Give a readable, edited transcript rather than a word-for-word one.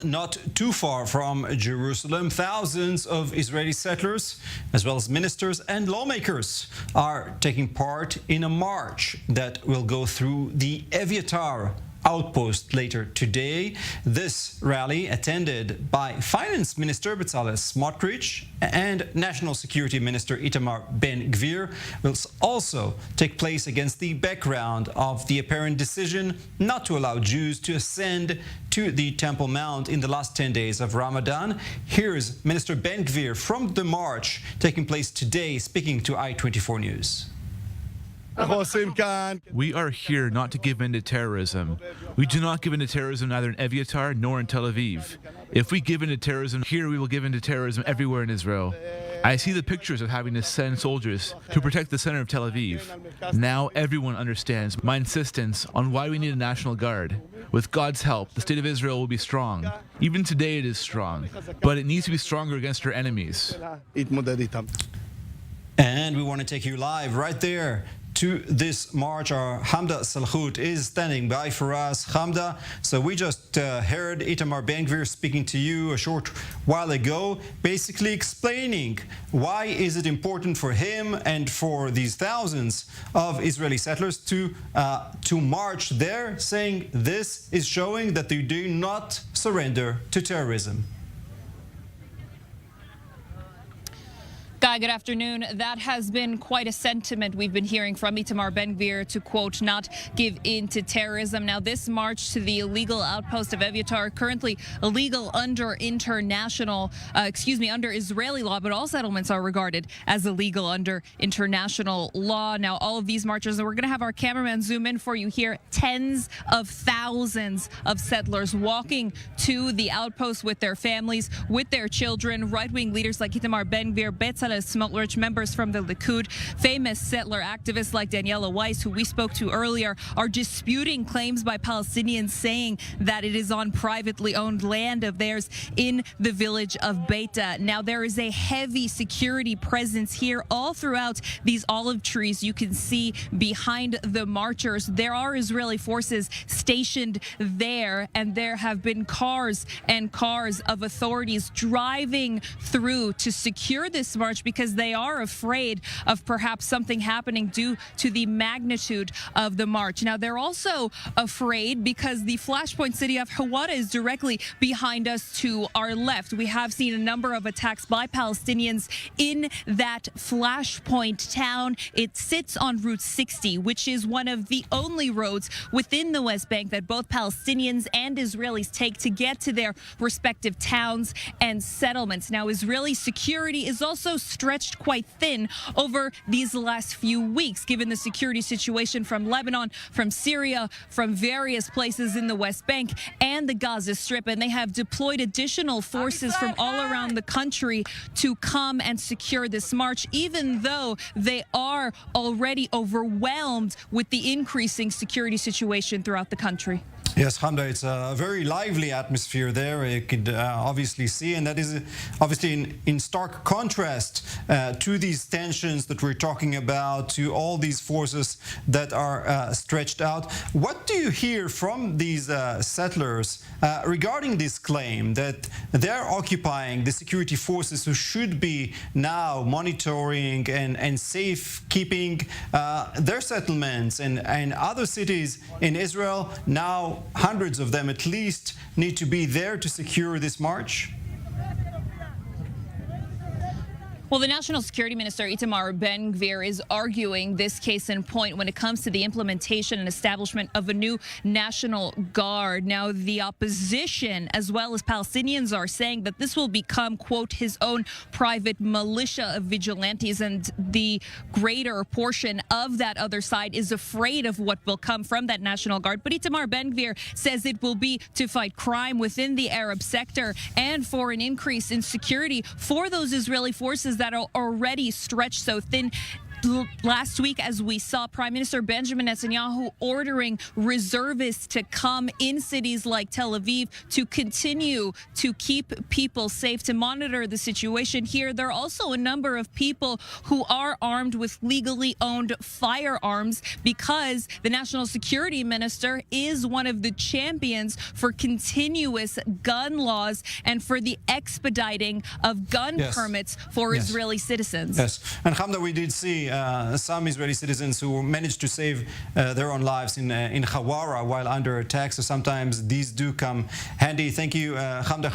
Not too far from Jerusalem, thousands of Israeli settlers, as well as ministers and lawmakers, are taking part in a march that will go through the Evyatar outpost later today. This rally, attended by Finance Minister Bezalel Smotrich and National Security Minister Itamar Ben-Gvir, will also take place against the background of the apparent decision not to allow Jews to ascend to the Temple Mount in the last 10 days of Ramadan. Here's Minister Ben-Gvir from the march taking place today, speaking to I24 News. We are here not to give in to terrorism. We do not give in to terrorism neither in Evyatar nor in Tel Aviv. If we give in to terrorism here, we will give in to terrorism everywhere in Israel. I see the pictures of having to send soldiers to protect the center of Tel Aviv. Now everyone understands my insistence on why we need a National Guard. With God's help, the state of Israel will be strong. Even today it is strong, but it needs to be stronger against our enemies. And we want to take you live right there to this march. Our Hamda Salhut is standing by for us. Hamda, so we just heard Itamar Ben-Gvir speaking to you a short while ago, basically explaining why is it important for him and for these thousands of Israeli settlers to march there, saying this is showing that they do not surrender to terrorism. Guy, good afternoon. That has been quite a sentiment we've been hearing from Itamar Ben-Gvir to, quote, not give in to terrorism. Now, this march to the illegal outpost of Evyatar, currently illegal under under Israeli law, but all settlements are regarded as illegal under international law. Now, all of these marchers, and we're going to have our cameraman zoom in for you here, tens of thousands of settlers walking to the outpost with their families, with their children. Right-wing leaders like Itamar Ben-Gvir, Bezalel Smotrich, members from the Likud, famous settler activists like Daniela Weiss, who we spoke to earlier, are disputing claims by Palestinians saying that it is on privately owned land of theirs in the village of Beita. Now, there is a heavy security presence here all throughout these olive trees you can see behind the marchers. There are Israeli forces stationed there, and there have been cars and cars of authorities driving through to secure this march because they are afraid of perhaps something happening due to the magnitude of the march. Now, they're also afraid because the flashpoint city of Hawara is directly behind us to our left. We have seen a number of attacks by Palestinians in that flashpoint town. It sits on Route 60, which is one of the only roads within the West Bank that both Palestinians and Israelis take to get to their respective towns and settlements. Now, Israeli security is also stretched quite thin over these last few weeks, given the security situation from Lebanon, from Syria, from various places in the West Bank and the Gaza Strip. And they have deployed additional forces from all around the country to come and secure this march, even though they are already overwhelmed with the increasing security situation throughout the country. Yes, Hamda, it's a very lively atmosphere there. You could obviously see, and that is obviously in stark contrast to these tensions that we're talking about, to all these forces that are stretched out. What do you hear from these settlers regarding this claim that they're occupying the security forces who should be now monitoring and safekeeping their settlements and other cities in Israel? Now, hundreds of them at least need to be there to secure this march? Well, the National Security Minister, Itamar Ben-Gvir, is arguing this case in point when it comes to the implementation and establishment of a new National Guard. Now, the opposition, as well as Palestinians, are saying that this will become, quote, his own private militia of vigilantes, and the greater portion of that other side is afraid of what will come from that National Guard. But Itamar Ben-Gvir says it will be to fight crime within the Arab sector and for an increase in security for those Israeli forces that are already stretched so thin. last week, as we saw Prime Minister Benjamin Netanyahu ordering reservists to come in cities like Tel Aviv to continue to keep people safe, to monitor the situation here. There are also a number of people who are armed with legally owned firearms because the National Security Minister is one of the champions for continuous gun laws and for the expediting of gun permits for Israeli citizens. Yes, and Hamda, we did see some Israeli citizens who managed to save their own lives in Hawara while under attack. So sometimes these do come handy. Thank you, Hamda.